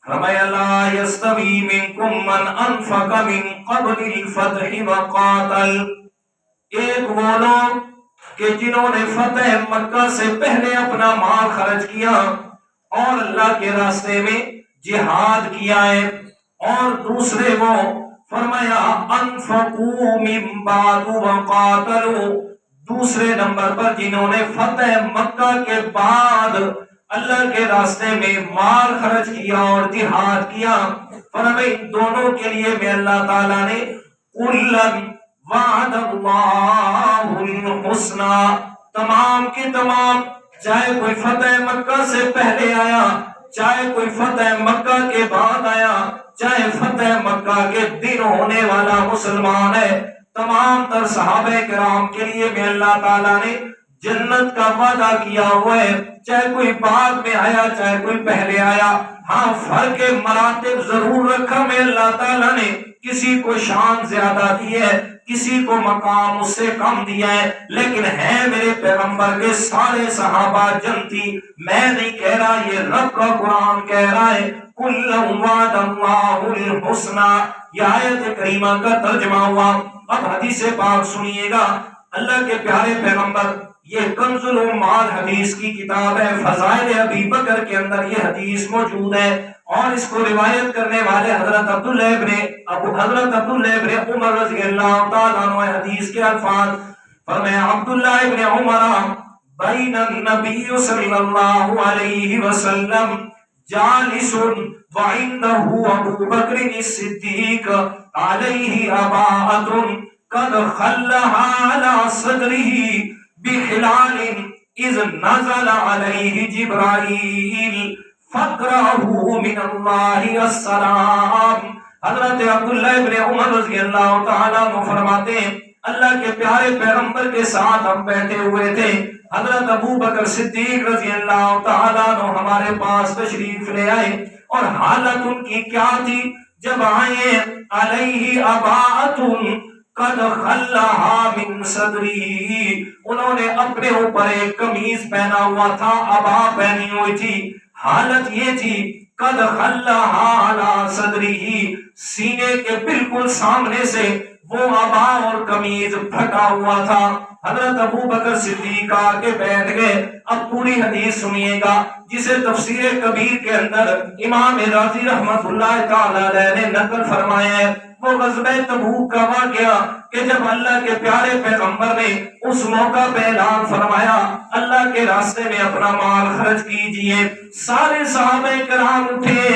فرمایا لا یستوی منکم من انفق من قبل الفتح وقاتل، ایک وہ لوگ کہ جنہوں نے فتح مکہ سے پہلے اپنا مال خرچ کیا اور اللہ کے راستے میں جہاد کیا ہے، اور دوسرے وہ فرمایا انفقوا من بعد وقاتلوا، دوسرے نمبر پر جنہوں نے فتح مکہ کے بعد اللہ کے راستے میں مال خرچ کیا اور جہاد کیا، فرمایا دونوں کے لیے میں اللہ تعالیٰ نے کُلًا وعد اللہ الحسنى، تمام کی تمام، چاہے کوئی فتح مکہ سے پہلے آیا، چاہے کوئی فتح مکہ کے بعد آیا، چاہے فتح مکہ کے دن ہونے والا مسلمان ہے، تمام تر صحابہ کرام کے لیے میں اللہ تعالیٰ نے جنت کا وعدہ کیا ہوا ہے، چاہے کوئی بعد میں آیا چاہے کوئی پہلے آیا۔ ہاں فرق مراتب ضرور رکھا میں اللہ تعالیٰ نے، کسی کو شان زیادہ دی ہے، کسی کو مقام اس سے کم دیا ہے، لیکن ہے میرے پیغمبر کے سارے صحابہ جنتی۔ میں نہیں کہہ رہا، یہ رب کا قرآن کہہ رہا ہے کُلًا وعد اللہ الحسنى، یہ آیت کریمہ کا ترجمہ ہوا۔ اب حدیث پاک سنیے گا، اللہ کے پیارے پیغمبر، یہ کنز الامال حدیث کی کتاب ہے، فضائل ابی بکر کے اندر یہ حدیث موجود ہے، اور اس کو روایت کرنے والے حضرت عبداللہ ابن عمر رضی اللہ تعالیٰ عنہ حدیث کے الفاظ فرمایا، عبداللہ ابن عمر بین النبی صلی اللہ علیہ وسلم جالس وعنده ابو بکر الصدیق علیہ اباءۃ قد خلها على صدره بخلال اذ نزل علیہ جبرائیل فقرہ من اللہ السلام۔ حضرت عبداللہ ابن عمر رضی اللہ تعالیٰ عنہ فرماتے ہیں، اللہ کے پیارے پیغمبر کے ساتھ ہم بیٹھے ہوئے تھے، حضرت ابو بکر صدیق رضی اللہ تعالیٰ عنہ ہمارے پاس تشریف لے آئے، اور حالت ان کی کیا تھی؟ جب آئے، علیہ اباءۃ قد خلہا من صدری، انہوں نے اپنے اوپر ایک قمیض پہنا ہوا تھا، ابا پہنی ہوئی تھی، حالت یہ تھی قد خلہا علی صدری، سینے کے بالکل سامنے سے وہ ابا اور قمیض پھٹا ہوا تھا۔ حضرت ابو بکر صدیق آ کے بیٹھ گئے۔ اب پوری حدیث سنیے گا، جسے تفسیر کبیر کے اندر امام رازی رحمت اللہ تعالی علیہ نے نقل فرمایا ہے۔ وہ غزوہ تبوک کا واقعہ کہ جب اللہ کے پیارے پیغمبر نے اس موقع پہ اعلان فرمایا اللہ کے راستے میں اپنا مال خرچ کیجئے، سارے صحابہ کرام اٹھے۔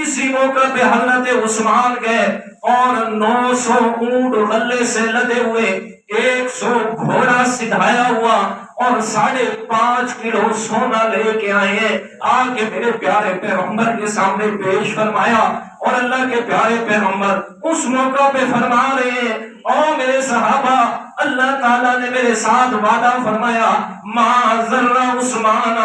اسی موقع پہ حضرت عثمان گئے اور 900 اونٹ غلے سے لدے ہوئے، 100 گھوڑا سدھایا ہوا اور 5.5 کلو سونا لے کے آئے ہیں، آ کے میرے پیارے پیغمبر کے سامنے پیش فرمایا۔ اور اللہ کے پیارے پیغمبر اس موقع پہ فرما رہے ہیں، او میرے صحابہ، اللہ تعالیٰ نے میرے ساتھ وعدہ فرمایا، ما ذر عثمان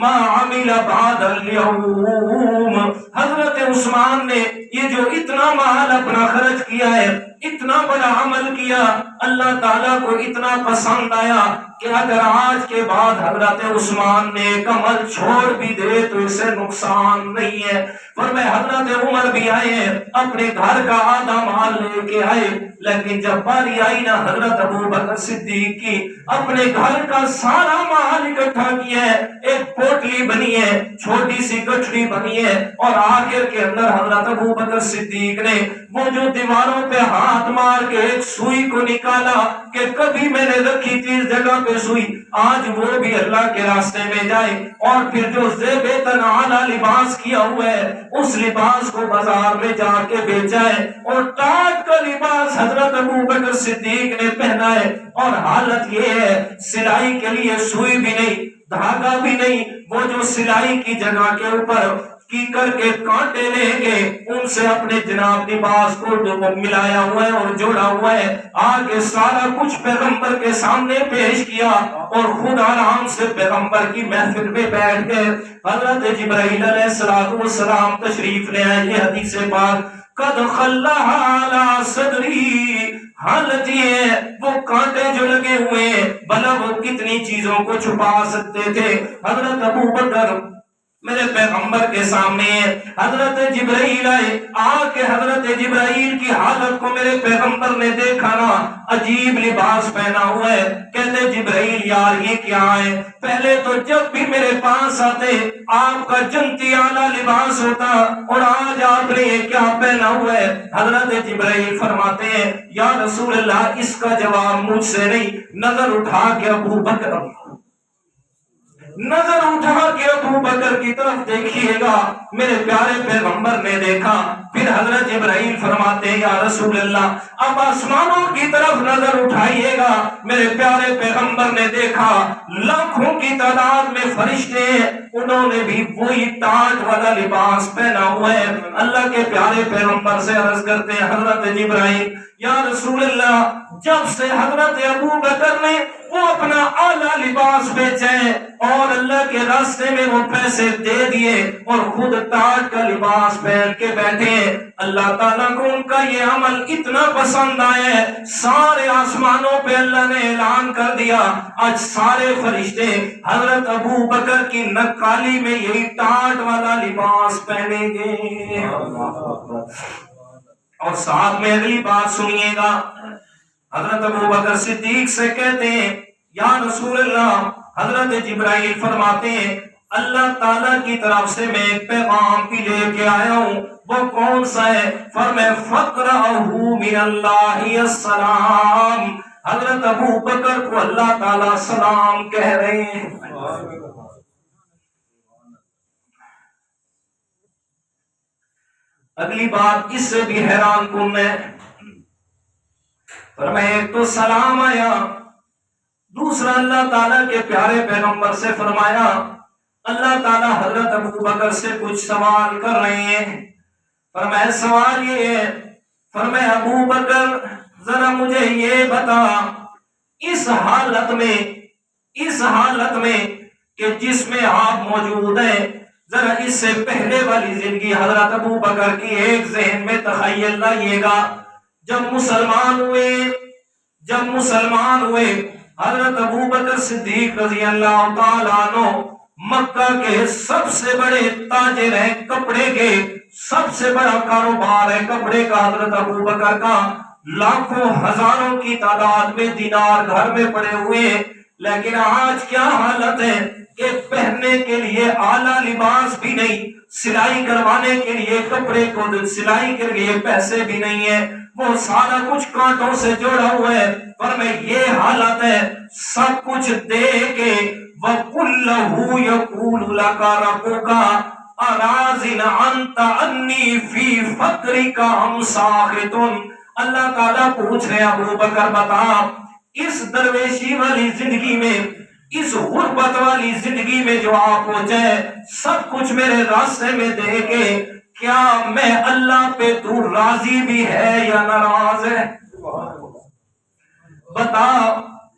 ما عمل بعد اليوم۔ حضرت عثمان نے یہ جو اتنا مال اپنا خرچ کیا ہے، اتنا بڑا عمل کیا، اللہ تعالیٰ کو اتنا پسند آیا کہ اگر آج کے بعد حضرت عثمان نے ایک عمل چھوڑ بھی دے تو اسے نقصان نہیں ہے۔ فرمایا حضرت عمر بھی آئے، اپنے گھر کا آدھا مال لے کے آئے، لیکن جب باری آئی نا حضرت ابو بکر صدیق کی، اپنے گھر کا سارا مال اکٹھا کیا ہے، ایک پوٹلی بنی ہے، چھوٹی سی گٹھڑی بنی ہے، اور آخر کے اندر حضرت ابو بکر صدیق نے وہ جو دیواروں پہ ہاتھ مار کے ایک سوئی کو نکالا کہ کبھی میں نے رکھی تھی اس جگہ پہ سوئی، آج وہ بھی اللہ کے راستے میں جائے، اور پھر جو زیب تن اعلیٰ لباس کیا ہوا ہے اس لباس کو بازار میں جا کے بیچا ہے، اور ٹاٹ کا لباس حضرت ابو بکر صدیق نے پہنا ہے، اور حالت یہ ہے سلائی کے لیے سوئی بھی نہیں، دھاگا بھی نہیں، وہ جو سلائی کی جگہ کے اوپر کی کر کے کانٹے لے کے ان سے اپنے جناب لباس کو ملایا ہوا ہے اور جوڑا ہوا ہے، آگے سارا کچھ پیغمبر کے سامنے پیش کیا، اور خود آرام سے پیغمبر کی محفل میں بیٹھ گئے۔ حضرت جبرائیل علیہ السلام تشریف لے آئے، یہ حدیث پاک قد خلہا علی صدری، حالت یہ ہے وہ کانٹے جو لگے ہوئے ہیں، بھلا وہ کتنی چیزوں کو چھپا سکتے تھے۔ حضرت ابو بکر میرے پیغمبر کے سامنے حضرت جبرائیل آئے، آ کے حضرت جبرائیل کی حالت کو میرے پیغمبر نے دیکھا نا، عجیب لباس پہنا ہوا ہے، کہتے جبرائیل یار یہ کیا ہے؟ پہلے تو جب بھی میرے پاس آتے آپ کا جنتی اعلیٰ لباس ہوتا، اور آج آپ نے یہ کیا پہنا ہوا ہے؟ حضرت جبرائیل فرماتے ہیں یا رسول اللہ اس کا جواب مجھ سے نہیں، نظر اٹھا کے ابو بکر کی طرف دیکھیے گا۔ میرے پیارے پیغمبر نے دیکھا، پھر حضرت جبرائیل فرماتے ہیں یا رسول اللہ اب آسمانوں کی طرف نظر اٹھائیے گا۔ میرے پیارے پیغمبر نے دیکھا لاکھوں کی تعداد میں فرشتے ہیں، انہوں نے بھی وہی ٹاٹ والا لباس پہنا ہوا ہے۔ اللہ کے پیارے پیغمبر سے عرض کرتے ہیں حضرت جبرائیل یا رسول اللہ جب سے حضرت ابو بکر نے وہ اپنا اعلیٰ لباس بیچے اور اللہ کے راستے میں وہ پیسے دے دیے اور خود ٹاٹ کا لباس پہن کے بیٹھے، اللہ تعالیٰ کو ان کا یہ عمل اتنا پسند آیا ہے، سارے آسمانوں پہ اللہ نے اعلان کر دیا آج سارے فرشتے حضرت ابو بکر کی نقالی میں یہی ٹاٹ والا لباس پہنیں گے۔ اور ساتھ میں اگلی بات سنیے گا، حضرت ابو بکر صدیق سے کہتے ہیں یا رسول اللہ، حضرت جبرائیل فرماتے ہیں اللہ تعالیٰ کی طرف سے میں ایک پیغام بھی لے کے آیا ہوں، وہ کون سا ہے؟ فرمائے فَقْرَأَهُ مِنَ اللَّهِ السَّلَامُ، حضرت ابو بکر کو اللہ تعالیٰ سلام کہہ رہے ہیں۔ اگلی بات اس سے بھی حیران کن ہے، فرمائے ایک تو سلام آیا، دوسرا اللہ تعالیٰ کے پیارے پیغمبر سے فرمایا اللہ تعالیٰ حضرت ابو بکر سے کچھ سوال کر رہے ہیں۔ فرمایا سوال یہ ہے، فرمایا ابو بکر ذرا مجھے یہ بتا، اس حالت میں کہ جس میں آپ موجود ہیں، ذرا اس سے پہلے والی زندگی حضرت ابو بکر کی ایک ذہن میں تخیل لائیے گا۔ جب مسلمان ہوئے حضرت ابو بکر صدیق رضی اللہ تعالیٰ عنہ مکہ کے سب سے بڑے تاجر ہیں کپڑے کے، سب سے بڑا کاروبار ہے کپڑے کا حضرت ابو بکر کا، لاکھوں ہزاروں کی تعداد میں دینار گھر میں پڑے ہوئے ہیں، لیکن آج کیا حالت ہے کہ پہننے کے لیے اعلیٰ لباس بھی نہیں، سلائی کروانے کے لیے کپڑے کو سلائی کے لیے پیسے بھی نہیں ہے، وہ سارا کچھ کانٹوں سے جوڑا ہوا ہے۔ پر میں یہ حالت ہے، سب کچھ دے کے وَقُلَّهُ يَقُولُ لَكَ رَبُّكَ أَرَاضٍ أَنْتَ عَنِّي فِي فَقْرِكَ أَمْ سَاخِطٌ، اللہ تعالیٰ پوچھ رہے ابو بکر بتا، اس درویشی والی زندگی میں، اس غربت والی زندگی میں جو آپ پہنچے، سب کچھ میرے راستے میں دے کے کیا میں اللہ پہ تو راضی بھی ہے یا ناراض ہے؟ بتا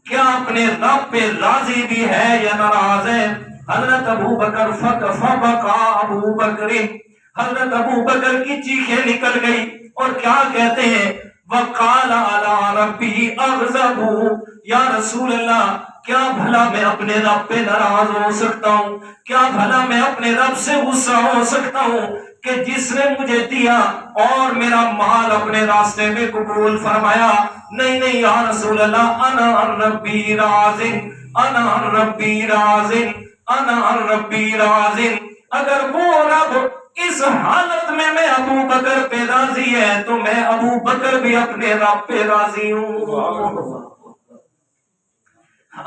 کیا اپنے رب پہ راضی بھی ہے یا ناراض ہے؟ حضرت ابو بکر فبکا ابو بکر، حضرت ابو بکر کی چیخیں نکل گئی اور کیا کہتے ہیں وقال علی ربی اغضب، یا رسول اللہ کیا بھلا میں اپنے رب پہ ناراض ہو سکتا ہوں؟ کیا بھلا میں اپنے رب سے غصہ ہو سکتا ہوں کہ جس نے مجھے دیا اور میرا مال اپنے راستے میں قبول فرمایا؟ نہیں یا رسول اللہ، انا ربی راض، انا ربی راض، انا ربی راض، اگر وہ رب اس حالت میں ابو بکر پہ راضی ہے تو میں ابو بکر بھی اپنے رب پہ راضی ہوں۔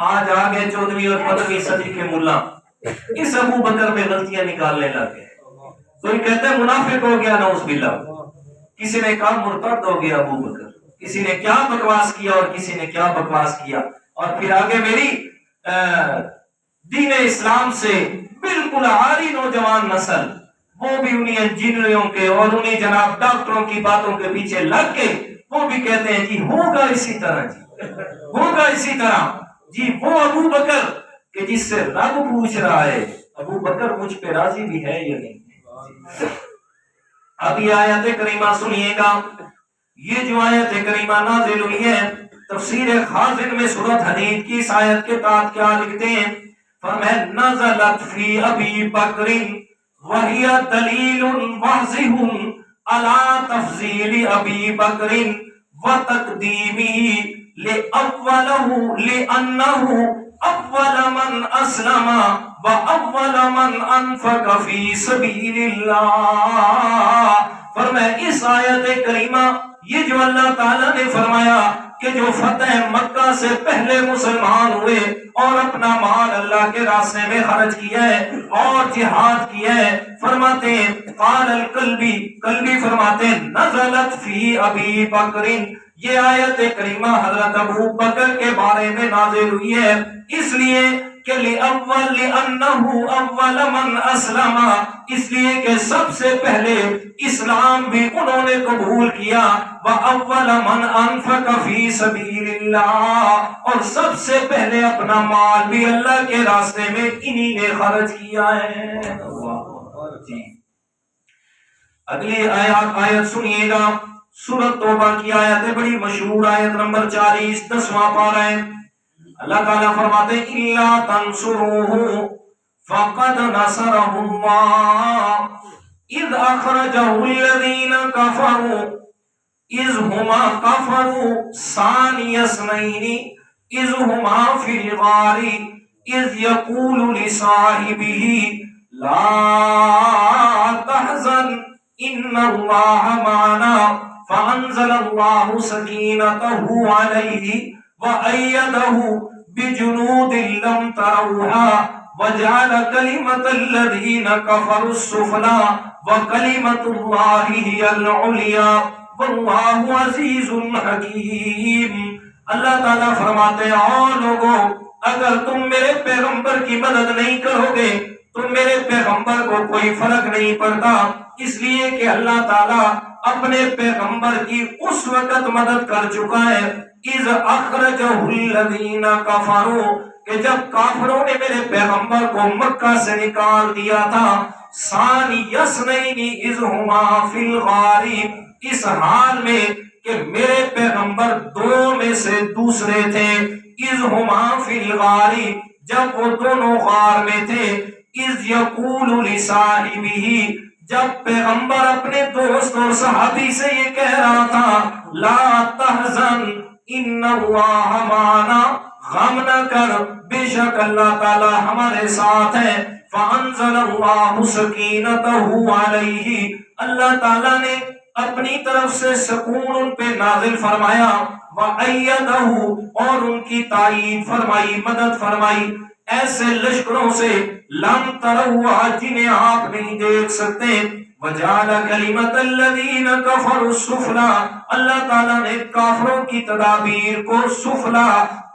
آج آگے 14ویں اور 15ویں صدی کے ملا اس ابو بکر پہ غلطیاں نکالنے لگ گئے، تو یہ کہتے ہیں منافق ہو گیا نعوذ باللہ، کسی نے کہا مرتد ہو گیا ابو بکر، کسی نے کیا بکواس کیا اور کسی نے کیا بکواس کیا، اور پھر آگے میری دین اسلام سے بالکل عاری نوجوان نسل، وہ بھی انہی انجینئروں کے اور انہی جناب ڈاکٹروں کی باتوں کے پیچھے لگ کے وہ بھی کہتے ہیں جی ہوگا اسی طرح، جی ہوگا اسی طرح، جی وہ ابو بکر کہ جس سے رب پوچھ رہا ہے ابو بکر مجھ پہ راضی بھی ہے یا نہیں۔ اب یہ آیت کریمہ سنیے گا، یہ جو آیت کریمہ نازل ہوئی ہے تفسیر خازن میں سورۃ حدید کی اس آیت کے تحت کیا لکھتے ہیں؟ فرمایا نزلت فی ابی بکر وہی دلیل واضح علی تفضیل ابی بکر وتقدیمہ لأنہ اول من اسلم واول من انفق فی سبیل اللہ۔ فرمایا اس آیت کریمہ یہ جو اللہ تعالیٰ نے فرمایا کہ جو فتح مکہ سے پہلے مسلمان ہوئے اور اپنا مال اللہ کے راستے میں خرچ کیا ہے اور جہاد کیا ہے، فرماتے ہیں قال القلبی، قلبی فرماتے ہیں نزلت فی ابی بکر، یہ آیت کریمہ حضرت ابو بکر کے بارے میں نازل ہوئی ہے، اس لیے کہ لِأَنَّهُ أَوَّلَ مَنْ أَسْلَمَ، اس لیے کہ سب سے پہلے اسلام بھی انہوں نے قبول کیا، وَأَوَّلَ مَنْ أَنفَقَ فِي سَبِيلِ اللَّهِ، اور سب سے پہلے اپنا مال بھی اللہ کے راستے میں انہی نے خرچ کیا ہے۔ جی اگلی آیت سنیے گا، سورۃ توبہ کی آیت ہے، بڑی مشہور آیت نمبر 40، 10واں پارہ ہے۔ اللہ تعالیٰ فرماتے ہیں اِلَّا تَنْصُرُوهُ فَقَدْ نَصَرَهُ اللَّهُ اِذْ أَخْرَجَهُ الَّذِينَ كَفَرُوا اذ ہما کفروا ثانی اثنین اذ ہما فی الغار اذ یقول لصاحبہ لا تحزن ان اللہ معنا فانزل اللہ سکینتہ علیہ وأيده بجنود لم تروها وجعل كلمة الذين كفروا السفلى وكلمة الله هي العليا والله عزيز حكيم. اللہ تعالیٰ فرماتے ہیں اور لوگوں اگر تم میرے پیغمبر کی مدد نہیں کرو گے تو میرے پیغمبر کو کوئی فرق نہیں پڑتا، اس لیے کہ اللہ تعالیٰ اپنے پیغمبر کی اس وقت مدد کر چکا ہے اذ اخرجہ الذین کفروا کہ جب کافروں نے میرے پیغمبر کو مکہ سے نکال دیا تھا. ثانی اثنین اذ ہما فی الغار اس حال میں کہ میرے پیغمبر دو میں سے دوسرے تھے. اذ ہما فی الغار جب وہ دونوں غار میں تھے. اذ یقول لصاحبہ جب پیغمبر اپنے دوست اور صحابی سے یہ کہہ رہا تھا لا تحزن ان اللہ معنا غم نہ کر بے شک اللہ تعالی ہمارے ساتھ ہے. فانزل اللہ سکینتہ علیہ اللہ تعالی نے اپنی طرف سے سکون ان پہ نازل فرمایا. وأیدہ اور ان کی تائید فرمائی، مدد فرمائی ایسے لشکروں سے لم تروہا جنہیں آپ نہیں دیکھ سکتے. وجعل کلمۃ الذین کفروا السفلی اللہ تعالیٰ نے کافروں کی تدابیر کو سفلا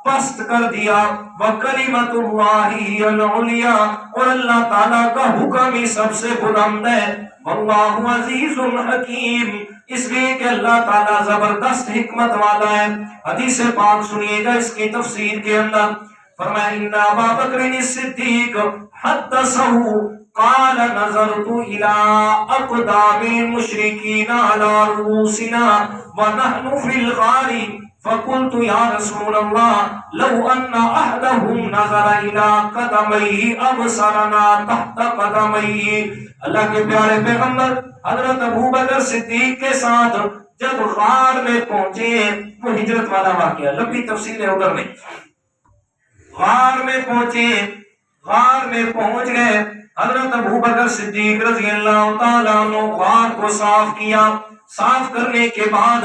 پست کر دیا. وکلمۃ اللہ ہی العلیا اور اللہ تعالیٰ کا حکم ہی سب سے بلند ہے. واللہ عزیز حکیم اس لیے کہ اللہ تعالیٰ زبردست حکمت والا ہے. حدیث پاک سنیے گا اس کی تفسیر کے اندر فرمایا ان ابا بکر الصدیق حدثہ قال نظرت الى اقدام المشركين على رؤوسنا ونحن في الغار فقلت يا رسول الله لو ان احدهم نظر الى قدميه ابصرنا تحت قدميه. اللہ کے پیارے پیغمبر حضرت ابو بکر صدیق کے ساتھ جب غار میں پہنچے، وہ ہجرت والا واقعہ لمبی تفصیل ہے ادھر نہیں. غار میں پہنچے، غار میں پہنچ گئے. حضرت ابو بکر صدیق رضی اللہ تعالیٰ عنہ غار کو صاف کیا. صاف کرنے کے بعد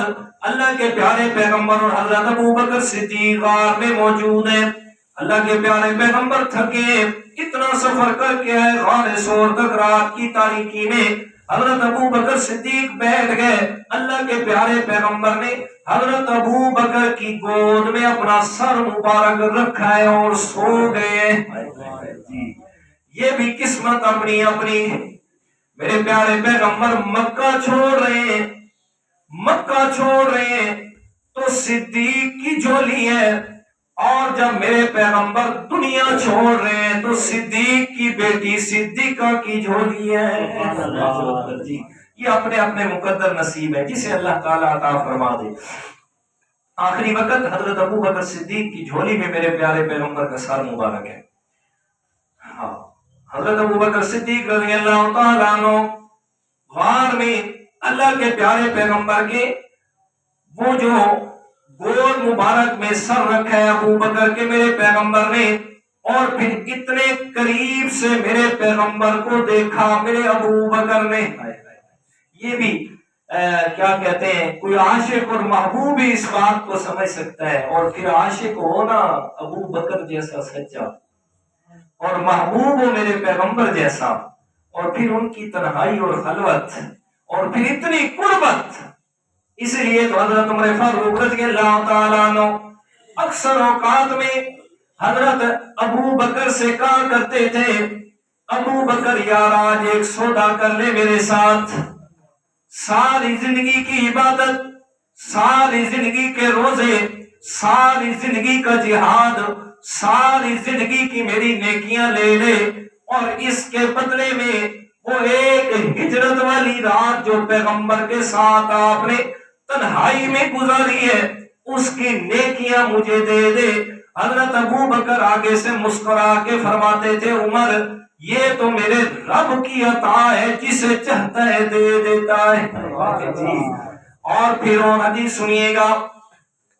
اللہ کے پیارے پیغمبر اور حضرت ابو بکر صدیق غار میں موجود ہیں. اللہ کے پیارے پیغمبر تھکے، اتنا سفر کر کے آئے غار سور تک رات کی تاریکی میں. حضرت ابو بکر صدیق بیٹھ گئے. اللہ کے پیارے پیغمبر نے حضرت ابو بکر کی گود میں اپنا سر مبارک رکھا ہے اور سو گئے. یہ بھی قسمت اپنی اپنی. میرے پیارے پیغمبر مکہ چھوڑ رہے ہیں، مکہ چھوڑ رہے ہیں تو صدیق کی جھولی ہے، اور جب میرے پیغمبر دنیا چھوڑ رہے ہیں تو صدیق کی بیٹی صدیقہ کی جھولی ہے. یہ اپنے اپنے مقدر نصیب ہے جسے اللہ تعالیٰ عطا فرما دے. آخری وقت حضرت ابو بکر صدیق کی جھولی میں میرے پیارے پیغمبر کا سر مبارک ہے. ہاں حضرت ابو بکر صدیق رضی اللہ تعالیٰ عنہ غار میں اللہ کے پیارے پیغمبر کے وہ جو گود مبارک میں سر رکھا ہے ابو بکر کے میرے پیغمبر نے، اور پھر اتنے قریب سے میرے پیغمبر کو دیکھا میرے ابو بکر نے. یہ بھی کیا کہتے ہیں، کوئی عاشق اور محبوب ہی اس بات کو سمجھ سکتا ہے. اور پھر عاشق ہونا ابو بکر جیسا سچا اور محبوب ہو میرے پیغمبر جیسا، اور پھر ان کی تنہائی اور خلوت اور پھر اتنی قربت. اس لیے تو حضرت عمر فاروق رضی اللہ تعالیٰ عنہ اکثر اوقات میں حضرت ابو بکر سے کہا کرتے تھے ابو بکر یار آج ایک سودا کر لے میرے ساتھ. ساری زندگی کی عبادت، ساری زندگی کے روزے، ساری زندگی کا جہاد، ساری زندگی کی میری نیکیاں لے لے، اور اس کے بدلے میں وہ ایک ہجرت والی رات جو پیغمبر کے ساتھ آپ نے تنہائی میں گزاری ہے اس کی نیکیاں مجھے دے دے. حضرت ابو بکر آگے سے مسکرا کے فرماتے تھے عمر یہ تو میرے رب کی عطا ہے، جسے چاہتا ہے دے دیتا ہے. اور پھر وہ حدیث سنیے گا،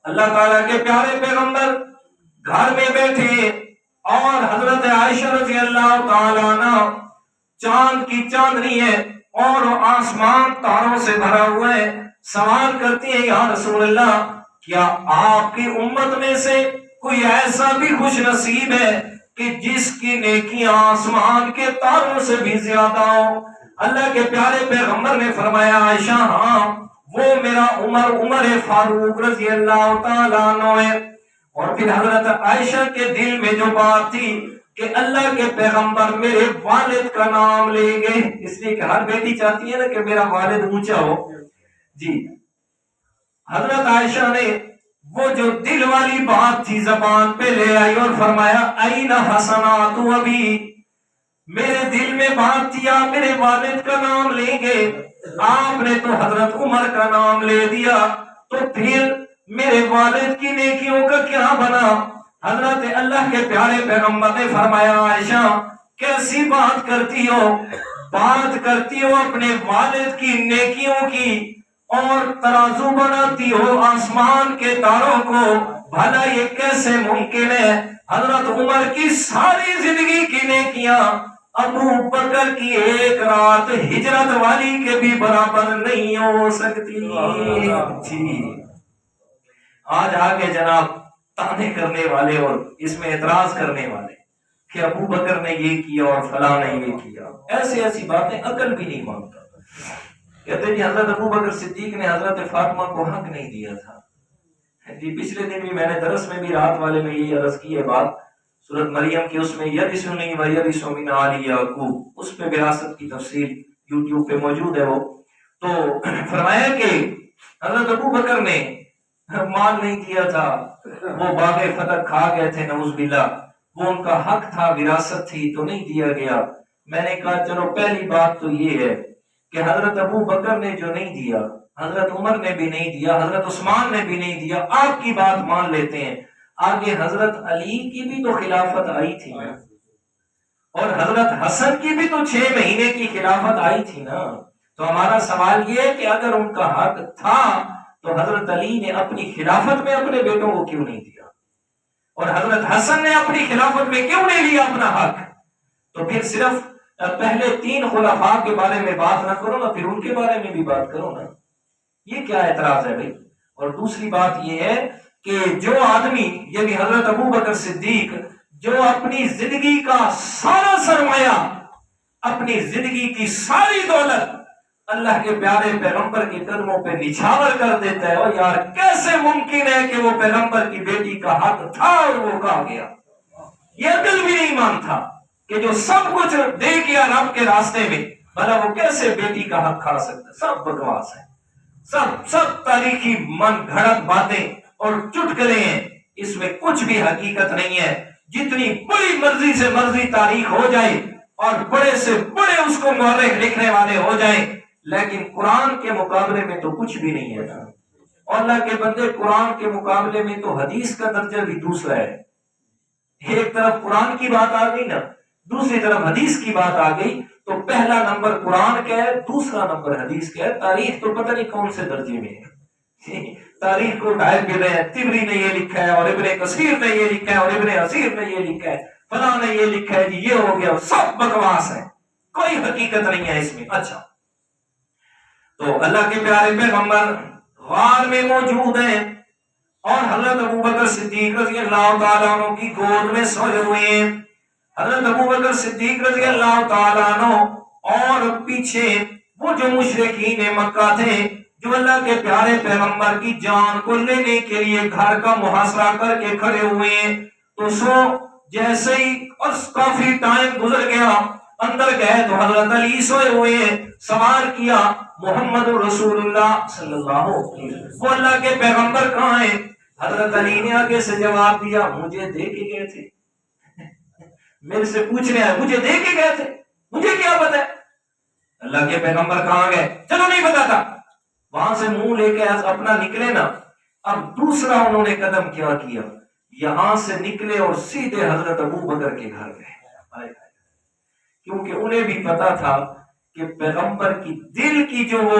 اللہ تعالیٰ کے پیارے پیغمبر گھر میں بیٹھے اور حضرت عائشہ رضی اللہ تعالیٰ عنہ چاند کی چاندنی ہے اور آسمان تاروں سے بھرا ہوا ہے، سوال کرتی ہے یا رسول اللہ کیا آپ کی امت میں سے کوئی ایسا بھی خوش نصیب ہے کہ جس کی نیکیاں آسمان کے تاروں سے بھی زیادہ ہو؟ اللہ کے پیارے پیغمبر نے فرمایا عائشہ ہاں وہ میرا عمر فاروق رضی اللہ تعالیٰ عنہ ہے۔ اور پھر حضرت عائشہ کے دل میں جو بات تھی کہ اللہ کے پیغمبر میرے والد کا نام لیں گے، اس لیے کہ ہر بیٹی چاہتی ہے نا کہ میرا والد اونچا ہو، جی حضرت عائشہ نے وہ جو دل والی بات تھی زبان پہ لے آئی اور فرمایا این حسنات ابی، میرے دل میں بات تھی آپ میرے والد کا نام لیں گے، آپ نے تو حضرت عمر کا نام لے دیا، تو پھر میرے والد کی نیکیوں کا کیا بنا؟ حضرت اللہ کے پیارے پیغمبر نے فرمایا عائشہ کیسی بات کرتی ہو، بات کرتی ہو اپنے والد کی نیکیوں کی اور ترازو بناتی ہو آسمان کے تاروں کو، بھلا یہ کیسے ممکن ہے؟ حضرت عمر کی ساری زندگی کی نیکیاں ابو بکر کی ایک رات ہجرت والی کے بھی برابر نہیں ہو سکتی۔ جی آج آگے جناب تانے کرنے والے اور اس میں اعتراض کرنے والے کہ ابو بکر نے یہ کیا اور فلاں نے یہ کیا، ایسی ایسی باتیں عقل بھی نہیں مانتا۔ کہتے جی حضرت ابو بکر صدیق نے حضرت فاطمہ کو حق نہیں دیا تھا۔ جی پچھلے دن بھی میں نے درس میں بھی رات والے میں یہ عرض کی ہے بات، سورۃ مریم کی اس میں یرثنی و یرث من آل یعقوب، اس پہ وراثت کی تفصیل یوٹیوب پہ موجود ہے، وہ تو فرمایا کہ حضرت ابو بکر نے مال نہیں دیا تھا، وہ باغ فتح کھا گئے تھے نعوذ باللہ، وہ ان کا حق تھا، وراثت تھی تو نہیں دیا گیا۔ میں نے کہا چلو پہلی بات تو یہ ہے کہ حضرت ابو بکر نے جو نہیں دیا، حضرت عمر نے بھی نہیں دیا، حضرت عثمان نے بھی نہیں دیا، آپ کی بات مان لیتے ہیں، آگے حضرت علی کی بھی تو خلافت آئی تھی نا، اور حضرت حسن کی بھی تو 6 مہینے کی خلافت آئی تھی نا، تو ہمارا سوال یہ ہے کہ اگر ان کا حق تھا تو حضرت علی نے اپنی خلافت میں اپنے بیٹوں کو کیوں نہیں دیا، اور حضرت حسن نے اپنی خلافت میں کیوں نہیں لیا اپنا حق؟ تو پھر صرف پہلے 3 خلفاء کے بارے میں بات نہ کرو نا، پھر ان کے بارے میں بھی بات کرو نا، یہ کیا اعتراض ہے بھائی؟ اور دوسری بات یہ ہے کہ جو آدمی یعنی حضرت ابو بکر صدیق جو اپنی زندگی کا سارا سرمایہ، اپنی زندگی کی ساری دولت اللہ کے پیارے پیغمبر کے قدموں پہ نچھاور کر دیتا ہے، اور یار کیسے ممکن ہے کہ وہ پیغمبر کی بیٹی کا حق تھا اور وہ کہا گیا؟ یہ عقل بھی نہیں مانتا کہ جو سب کچھ دے گیا رب کے راستے میں، بھلا وہ کیسے بیٹی کا حق کھا سکتا ہے؟ سب بکواس ہے، سب تاریخی من گھڑت باتیں اور چٹکلے ہیں، اس میں کچھ بھی حقیقت نہیں ہے۔ جتنی بڑی مرضی سے مرضی تاریخ ہو جائے اور بڑے سے بڑے اس کو مورخ لکھنے والے ہو جائیں، لیکن قرآن کے مقابلے میں تو کچھ بھی نہیں ہے۔ اور اللہ کے بندے قرآن کے مقابلے میں تو حدیث کا درجہ بھی دوسرا ہے۔ ایک طرف قرآن کی بات آ گئی نا، دوسری طرف حدیث کی بات آ گئی، تو پہلا نمبر قرآن کا ہے، دوسرا نمبر حدیث کا ہے۔ تاریخ تو پتہ نہیں کون سے درجے میں ہے، تاریخ کو ڈھائے پھر رہے ہیں، طبری نے یہ لکھا ہے اور ابن کثیر نے یہ لکھا ہے اور ابن اسیر نے یہ لکھا ہے، فلاں نے یہ لکھا ہے، جی یہ ہو گیا، سب بکواس ہے، کوئی حقیقت نہیں ہے اس میں۔ اچھا تو اللہ کے پیارے پیغمبر غار میں موجود ہیں اور حضرت ابو بکر صدیق رضی اللہ تعالیٰ عنہ کی گود میں سوئے ہوئے ہیں۔ حضرت ابو بکر صدیق رضی اللہ تعالیٰ عنہ اور پیچھے وہ جو مشرکین مکہ تھے جو اللہ کے پیارے پیغمبر کی جان کو لینے کے لیے گھر کا محاصرہ کر کے کھڑے ہوئے ہیں، تو سو جیسے ہی اور کافی ٹائم گزر گیا، اندر گئے تو حضرت علی سوئے ہوئے ہیں، سوال کیا محمد رسول اللہ صلی اللہ علیہ وسلم، وہ اللہ کے پیغمبر کہاں ہیں؟ حضرت علی نے آگے سے جواب دیا مجھے دے کے گئے تھے، میرے سے پوچھنے آئے مجھے دے کے گئے تھے، مجھے کیا پتا ہے اللہ کے پیغمبر کہاں گئے؟ چلو نہیں پتا تھا، وہاں سے منہ لے کے اپنا نکلے نا۔ اب دوسرا انہوں نے قدم کیا کیا، یہاں سے نکلے اور سیدھے حضرت ابو بکر کے گھر گئے، کیونکہ انہیں بھی پتا تھا کہ پیغمبر کی دل کی جو وہ